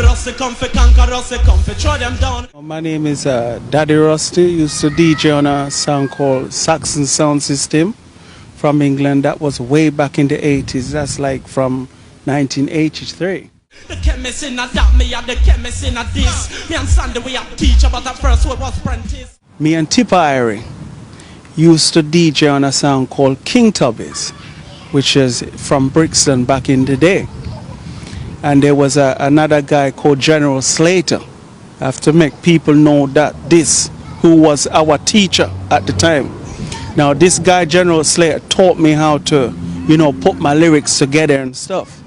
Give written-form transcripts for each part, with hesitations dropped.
Rusty come for conquer, Rusty come for throw them down. My name is Daddy Rusty. Used to DJ on a sound called Saxon sound system from England. That was way back in the 80s. That's like from 1983. The chemist in a that, me and the chemist in a this. Me and Sandy, we have teach about that first word was apprentice. Me and Tipper Irie used to DJ on a sound called King Tubbies, which is from Brixton back in the day. And there was another guy called General Slater. I have to make people know that this, who was our teacher at the time. Now this guy, General Slater, taught me how to, put my lyrics together and stuff.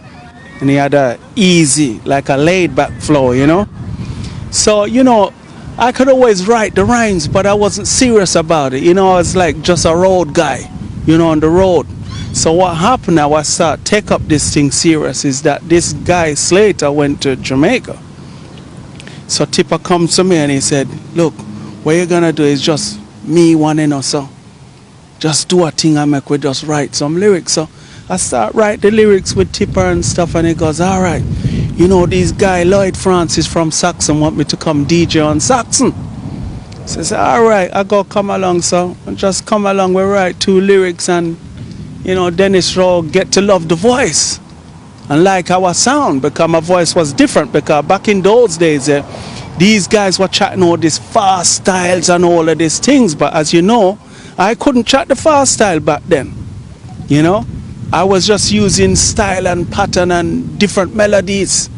And he had a easy, like a laid back flow, So, I could always write the rhymes, but I wasn't serious about it. I was like just a road guy, on the road. So what happened now, I started take up this thing serious, is that this guy Slater went to Jamaica. So Tipper comes to me and he said, look, what you're gonna do is just me one so just do a thing I make, we just write some lyrics. So I start write the lyrics with Tipper and stuff, and he goes, all right, this guy Lloyd Francis from Saxon want me to come DJ on Saxon. So I said, all right, I go come along, so just come along, we write 2 lyrics, and Dennis Rowe get to love the voice and like our sound, because my voice was different, because back in those days these guys were chatting all these fast styles and all of these things, but as you know, I couldn't chat the fast style back then. I was just using style and pattern and different melodies,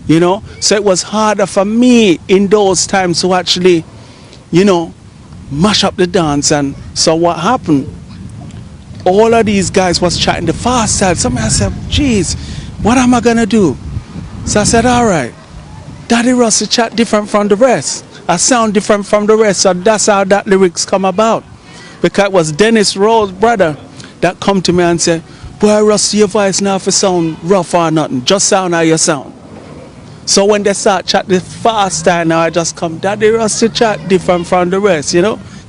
so it was harder for me in those times to actually mash up the dance. And so what happened, all of these guys was chatting the fast style. Somebody said, geez, what am I gonna do? So I said, all right, Daddy Rusty chat different from the rest. I sound different from the rest, so that's how that lyrics come about. Because it was Dennis Rowe's brother that come to me and said, boy, Rusty, your voice now for sound rough or nothing, just sound how you sound. So when they start chat the fast style now, I just come, Daddy Rusty chat different from the rest,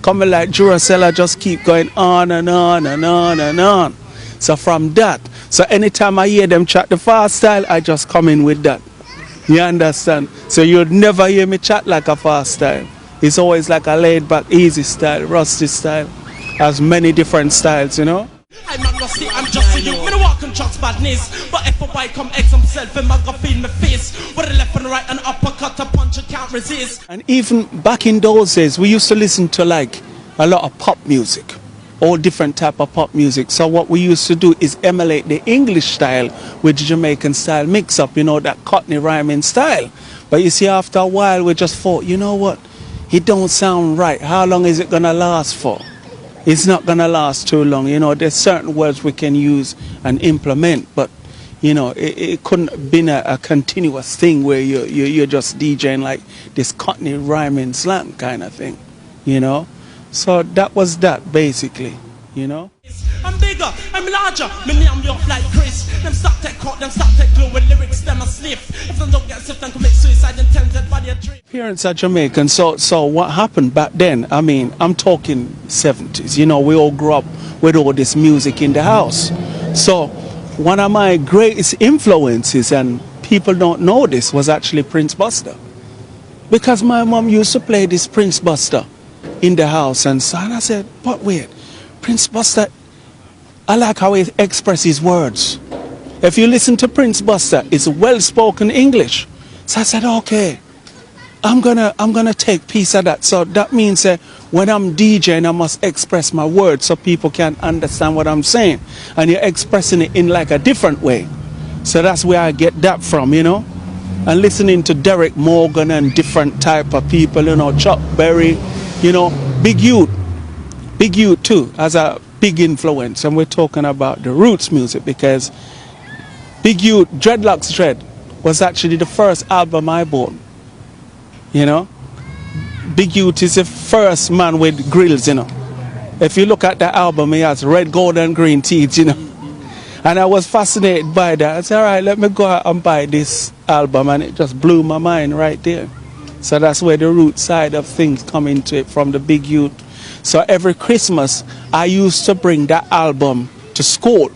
Coming like Duracell, I just keep going on and on and on and on. So from that, so anytime I hear them chat the fast style, I just come in with that. You understand? So you'd never hear me chat like a fast style. It's always like a laid back, easy style, Rusty style. Has many different styles, I'm not rusty, I'm just a you. Me no walk on trucks badness, but if a white come X himself, him I go feed me face. With a left and right and uppercut, a punch you can't resist. And even back in those days, we used to listen to like a lot of pop music, all different type of pop music. So what we used to do is emulate the English style with the Jamaican style mix up, that Cockney rhyming style. But you see, after a while, we just thought, you know what, it don't sound right. How long is it gonna last for? It's not going to last too long. There's certain words we can use and implement, but, it couldn't have been a continuous thing where you're just DJing like this Cockney rhyming slang kind of thing, So that was that, basically, I'm bigger, I'm larger, me name you like Chris. Them stop take cut, them stop take glue with lyrics, them a sniff. If them don't get stiff, then commit suicide and tempted by their trip. Parents are Jamaican, so what happened back then, I'm talking 70s, we all grew up with all this music in the house. So one of my greatest influences, and people don't know this, was actually Prince Buster. Because my mom used to play this Prince Buster in the house, and so I said, but wait, Prince Buster, I like how he expresses words. If you listen to Prince Buster, it's well-spoken English. So I said, okay, I'm gonna take piece of that. So that means when I'm DJing, I must express my words so people can understand what I'm saying. And you're expressing it in like a different way. So that's where I get that from, And listening to Derek Morgan and different type of people, Chuck Berry, Big Youth too, as a big influence. And we're talking about the roots music, because Big Youth, Dreadlocks Dread, was actually the first album I bought. Big Youth is the first man with grills, If you look at the album, he has red, gold and green teeth, And I was fascinated by that. I said, all right, let me go out and buy this album. And it just blew my mind right there. So that's where the root side of things come into it, from the Big Youth. So every Christmas, I used to bring that album to school.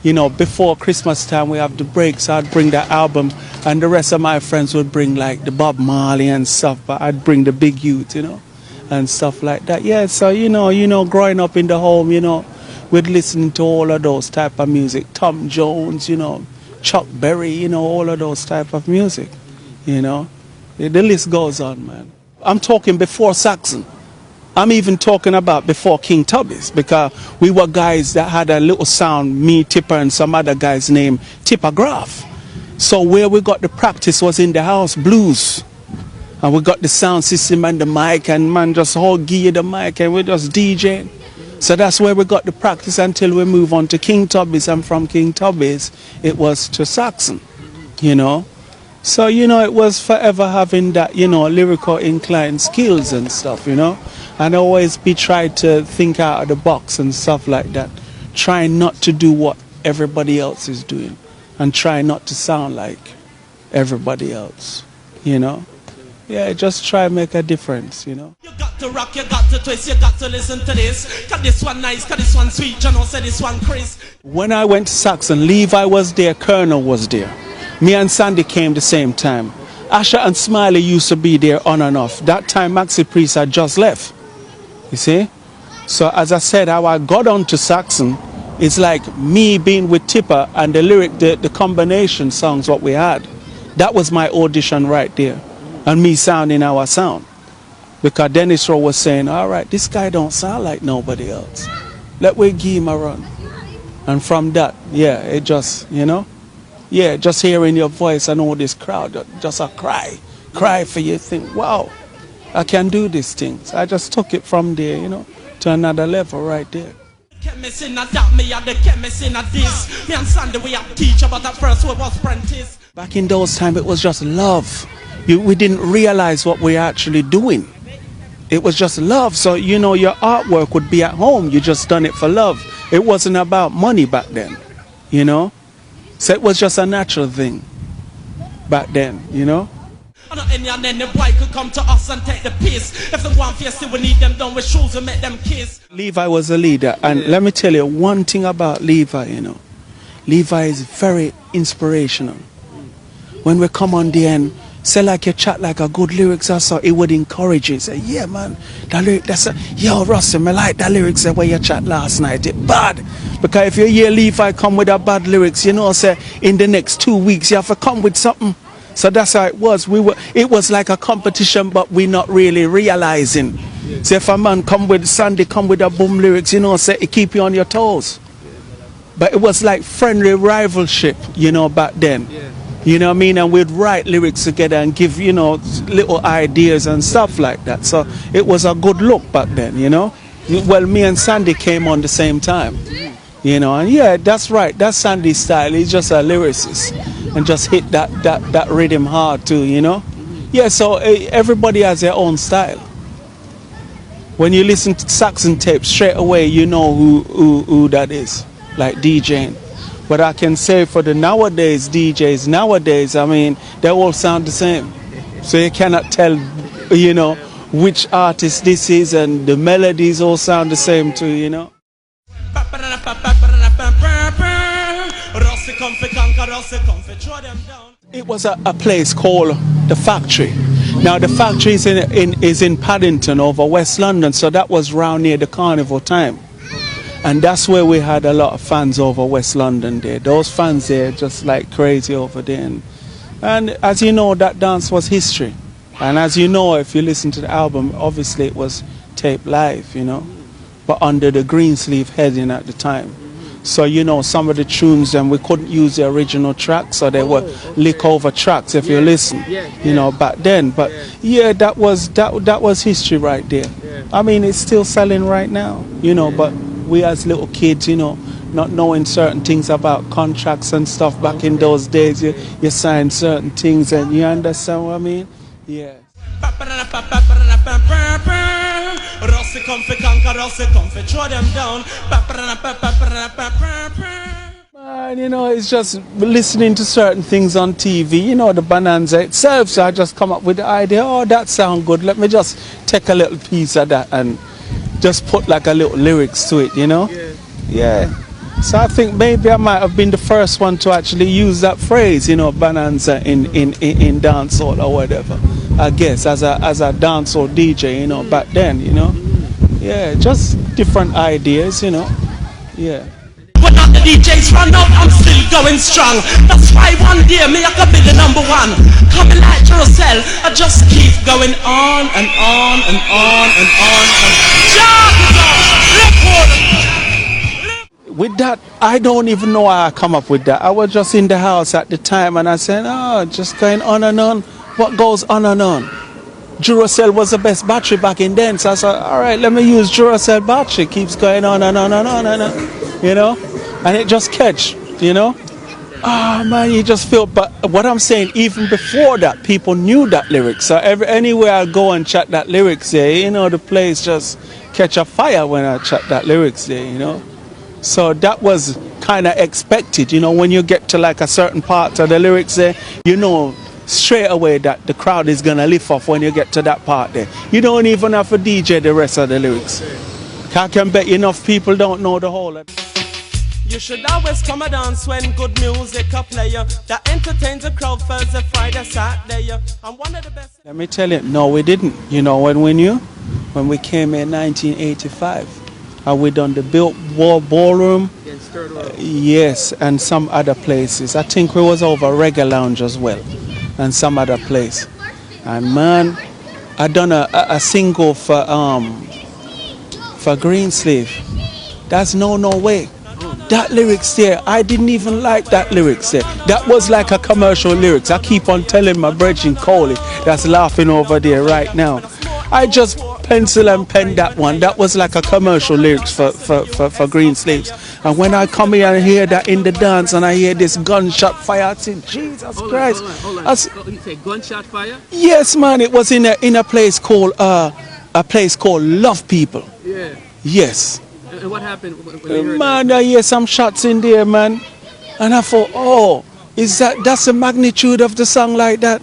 you know, before Christmas time we have the breaks. I'd bring the album, and the rest of my friends would bring like the Bob Marley and stuff, but I'd bring the big youth, you know, and stuff like that. Yeah, so you know, growing up in the home, you know, we'd listen to all of those type of music. Tom Jones, you know, Chuck Berry, you know, all of those type of music, you know. The list goes on, man. I'm talking before Saxon. I'm even talking about before King Tubby's, because we were guys that had a little sound, me, Tipper, and some other guys named Tippergraph. So where we got the practice was in the house, blues. And we got the sound system and the mic, and man just all give you the mic and we just DJing. So that's where we got the practice until we move on to King Tubby's, and from King Tubby's it was to Saxon, you know. So, you know, it was forever having that, you know, lyrical inclined skills and stuff, you know. And always be trying to think out of the box and stuff like that. Trying not to do what everybody else is doing. And try not to sound like everybody else, you know. Yeah, just try and make a difference, you know. You got to rock, you got to twist, you got to listen to this. Cause this one nice, cause this one sweet, you know, say this one Chris. When I went to Saxon, Levi was there, Colonel was there. Me and Sandy came the same time. Asher and Smiley used to be there on and off. That time Maxi Priest had just left. You see? So as I said, how I got on to Saxon, it's like me being with Tipper and the lyric, the combination songs what we had. That was my audition right there. And me sounding our sound. Because Dennis Rowe was saying, all right, this guy don't sound like nobody else. Let me give him a run. And from that, yeah, it just, you know. Yeah, just hearing your voice and all this crowd, just a cry for you, think, wow, I can do these things. I just took it from there, you know, to another level right there. Chemist in a that, me and the chemist in a this. Me and Sandy, we have teach about that first we was apprentice. Back in those times, it was just love. We didn't realize what we're actually doing. It was just love. So, you know, your artwork would be at home. You just done it for love. It wasn't about money back then, you know. So it was just a natural thing back then, you know. And then the boy could come to us and take the piss. If the one face we need them done with shoes and make them kiss. Levi was a leader, and let me tell you one thing about Levi, you know. Levi is very inspirational. When we come on the end, say like you chat like a good lyrics or so, it would encourage you. Say, yeah man, that lyric, that's a, yo Russell, I like that lyrics the way you chat last night. It bad. Because if you hear Levi come with a bad lyrics, you know, say in the next 2 weeks you have to come with something. So that's how it was. It was like a competition, but we're not really realizing. Yeah. So if a man come with Sandy, come with a boom lyrics, you know, say it keep you on your toes. But it was like friendly rivalship, you know, back then. Yeah. You know what I mean? And we'd write lyrics together and give, you know, little ideas and stuff like that. So it was a good look back then, you know. Well, me and Sandy came on the same time. You know, and yeah, that's right. That's Sandy's style. He's just a lyricist and just hit that rhythm hard too, you know. Yeah, so everybody has their own style. When you listen to Saxon tapes, straight away you know who that is, like DJing. But I can say for the nowadays DJs, nowadays, I mean, they all sound the same. So you cannot tell, you know, which artist this is, and the melodies all sound the same too, you know. It was a place called the Factory. Now the factory is in Paddington over West London, so that was round near the carnival time. And that's where we had a lot of fans over West London there. Those fans there just like crazy over there. And as you know, that dance was history. And as you know, if you listen to the album, obviously it was taped live, you know, but under the green sleeve heading at the time. So, you know, some of the tunes, we couldn't use the original tracks, so they were lick over tracks if you listen, you know, back then. But yeah, that was history right there. I mean, it's still selling right now, you know, but we as little kids, you know, not knowing certain things about contracts and stuff back in those days, you signed certain things, and you understand what I mean? Yeah. Rossi come for conquer, Rossi come for throw them down. Man, you know, it's just listening to certain things on TV, you know, the Bonanza itself, so I just come up with the idea, oh, that sound good, let me just take a little piece of that and just put like a little lyrics to it, you know? Yeah. So I think maybe I might have been the first one to actually use that phrase, you know, bonanza in dancehall or whatever. I guess as a dancehall DJ, you know, back then, you know. Yeah, just different ideas, you know. Yeah. When all the DJs run out, I'm still going strong. That's why one day me I could be the number one. Coming like Jerusalem, I just keep going on and on and on and on. With that, I don't even know how I come up with that. I was just in the house at the time and I said, oh, just going on and on. What goes on and on? Duracell was the best battery back in then. So I said, all right, let me use Duracell battery. Keeps going on and on and on and on, you know? And it just catch, you know? Oh man, you just feel, but what I'm saying, even before that, people knew that lyrics. So anywhere I go and chat that lyrics there, you know, the place just catch a fire when I chat that lyrics there, you know? So that was kind of expected, you know, when you get to like a certain part of the lyrics there, you know straight away that the crowd is going to lift off when you get to that part there. You don't even have to DJ the rest of the lyrics. I can bet enough people don't know the whole of it. You should always come and dance when good music a play that entertains the crowd Thursday, Friday, Saturday. I'm one of the best. Let me tell you, no, we didn't. You know when we knew? When we came in 1985. And we done the Biltmore Ballroom. Yes, and some other places. I think we was over Reggae Lounge as well. And some other place. And man, I done a single for Greensleeve. That's no way. That lyrics there, I didn't even like that lyrics there. That was like a commercial lyrics. I keep on telling my brethren Coley that's laughing over there right now. I just pencil and pen that one. That was like a commercial lyrics for Greensleeves. And when I come here and hear that in the dance and I hear this gunshot fire, I think, Jesus Christ. Hold on. You say gunshot fire? Yes, man. It was in a place called Love People. Yeah. Yes. And what happened when you heard man, that? I hear some shots in there, man. And I thought, oh, that's the magnitude of the song like that?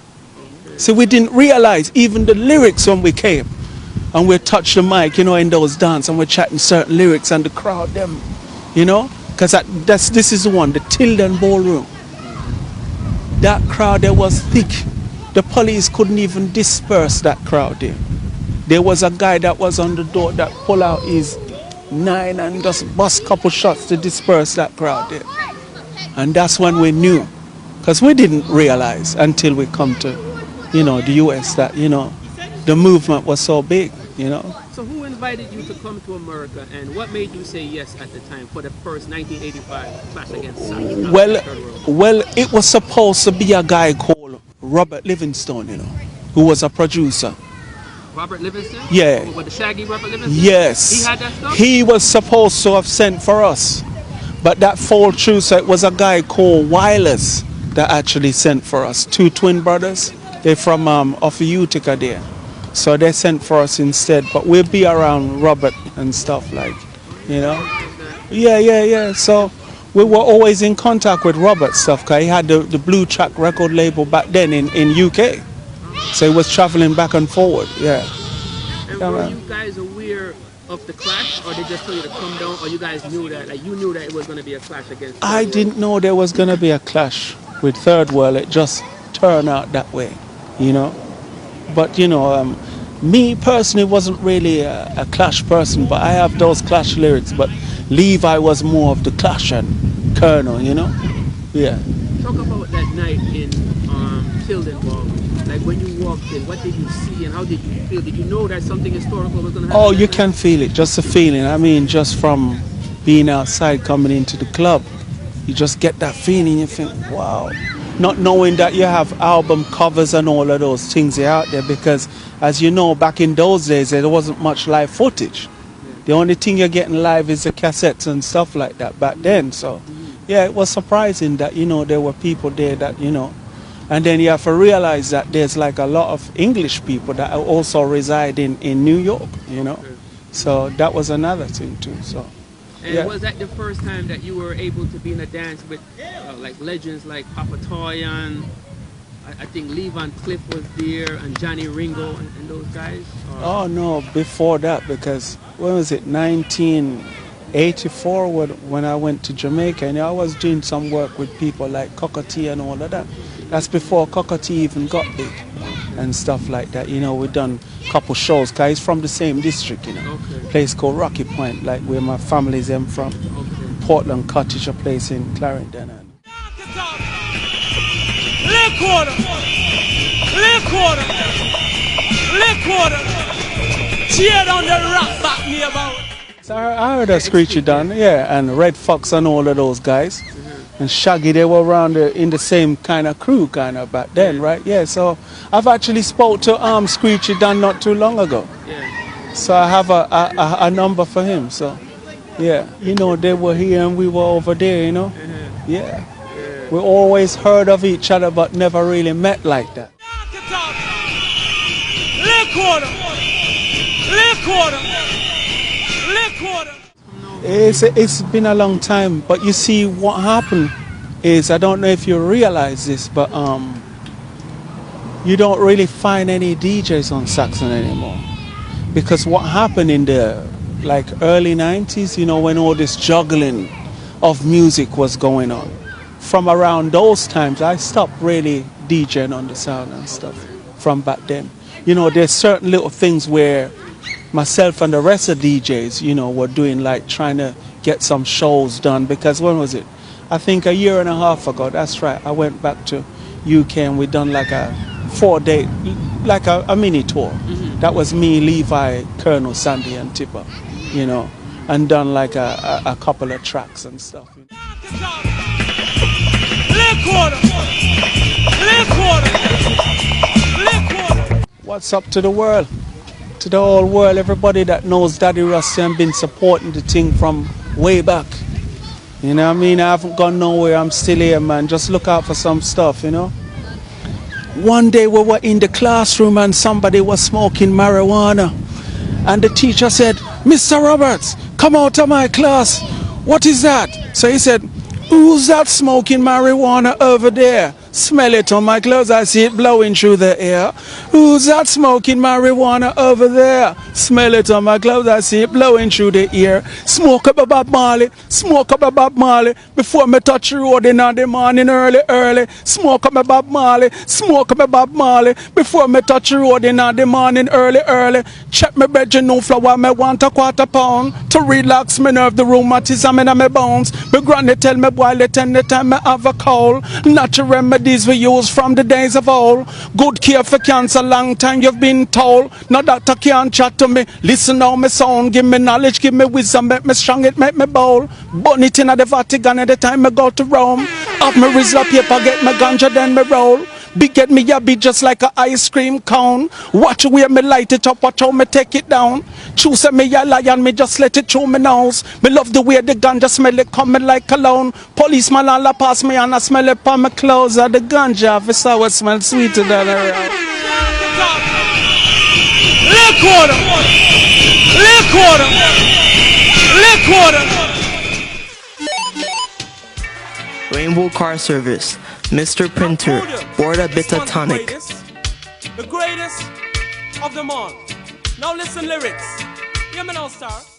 So we didn't realize even the lyrics when we came. And we touched the mic, you know, in those dance and we're chatting certain lyrics and the crowd, them, you know. Because this is the one, the Tilden Ballroom. That crowd there was thick. The police couldn't even disperse that crowd there. There was a guy that was on the door that pulled out his 9 and just bust a couple shots to disperse that crowd there. And that's when we knew. Because we didn't realize until we come to, you know, the US that, you know, the movement was so big, you know. So who invited you to come to America and what made you say yes at the time for the first 1985 clash against Saxon? Well, it was supposed to be a guy called Robert Livingstone, you know, who was a producer. Robert Livingston? Yeah. With the Shaggy Robert Livingston? Yes. He had that stuff? He was supposed to have sent for us. But that fall through, so it was a guy called Wireless that actually sent for us. 2 twin brothers. They're from off of Utica there. So they sent for us instead. But we'll be around Robert and stuff like, you know. Yeah. So we were always in contact with Robert stuff because he had the Blue Track record label back then in UK. So he was traveling back and forward, yeah. And were you guys aware of the clash, or they just told you to come down, or you guys knew that, like you knew that it was going to be a clash against I didn't know there was going to be a clash with Third World. It just turned out that way, you know. But, you know, me personally wasn't really a clash person, but I have those clash lyrics. But Levi was more of the clash and Colonel, you know. Yeah. Talk about that night in Tilden Ball. Like when you walked in, what did you see and how did you feel? Did you know that something historical was going to happen? Oh, you can feel it, just a feeling. I mean, just from being outside, coming into the club, you just get that feeling. You think, wow. Not knowing that you have album covers and all of those things out there, because as you know, back in those days, there wasn't much live footage. Yeah. The only thing you're getting live is the cassettes and stuff like that back then. So, yeah, it was surprising that, you know, there were people there that, you know. And then you have to realize that there's like a lot of English people that also reside in New York, you know. So that was another thing too. So. And yeah. Was that the first time that you were able to be in a dance with like legends like Papa Toy and I think Levon Cliff was there and Johnny Ringo and those guys? Or? Oh no, before that, because when was it? '84 when I went to Jamaica, and I was doing some work with people like Cockatee and all of that. That's before Cockatee even got big and stuff like that. You know, we done a couple shows, cause it's from the same district, you know. Okay. Place called Rocky Point, like where my family's from. Okay. Portland Cottage, a place in Clarendon. Lick water. Lick water. Lick water. Tear down the rock back me about. So I heard of Screechy Dunn, yeah, and Red Fox and all of those guys. And Shaggy, they were around in the same kind of crew kind of back then, right? Yeah, so I've actually spoke to Screechy Dunn not too long ago. Yeah. So I have a number for him, so yeah. You know, they were here and we were over there, you know? Yeah. We always heard of each other but never really met like that. Lick water. Lick water. Lick water. It's been a long time, but you see what happened is, I don't know if you realize this, but you don't really find any DJs on Saxon anymore. Because what happened in the early 90s, you know, when all this juggling of music was going on, from around those times I stopped really DJing on the sound and stuff from back then. You know, there's certain little things where myself and the rest of DJs, you know, were doing, like trying to get some shows done, because when was it? I think a year and a half ago, that's right, I went back to UK and we done like a 4-day, like a mini tour. That was me, Levi, Colonel, Sandy and Tipper, you know, and done like a couple of tracks and stuff. Lick water. Lick water. Lick water. What's up to the world? To the whole world, everybody that knows Daddy Rusty and been supporting the thing from way back. You know what I mean? I haven't gone nowhere, I'm still here, man. Just look out for some stuff, you know? One day we were in the classroom and somebody was smoking marijuana. And the teacher said, "Mr. Roberts, come out of my class. What is that?" So he said, "Who's that smoking marijuana over there? Smell it on my clothes, I see it blowing through the air. Who's that smoking marijuana over there? Smell it on my clothes, I see it blowing through the air. Smoke up a Bob Marley, smoke up a Bob Marley. Before me touch the road in the morning early. Smoke up a Bob Marley, smoke up a Bob Marley. Before me touch the road in the morning early. Check me bedroom, no flour, me want a £1/4. To relax me nerve, the rheumatism in my bones. My granny tell me boy, let any time me have a cold. Natural remedies we use from the days of old. Good care for cancer, long time you've been told. No doctor can't chat to me. Listen now me sound, give me knowledge, give me wisdom, make me strong, it make me bold. Burn it in the Vatican at the time I go to Rome. Have me Rizla paper, get my ganja, then me roll. Big get me a bit just like a ice cream cone. Watch where me light it up, watch how me take it down. Choose me a lion, me just let it through me nose. Me love the way the ganja smell it coming like cologne. Policeman all pass me and I smell it on my clothes. The ganja officer will smell sweeter than around. Lick water. Lick water. Lick water. Rainbow Car Service, Mr. Printer, order a bit of tonic. The greatest of them all. Now listen lyrics. Hear me now, star.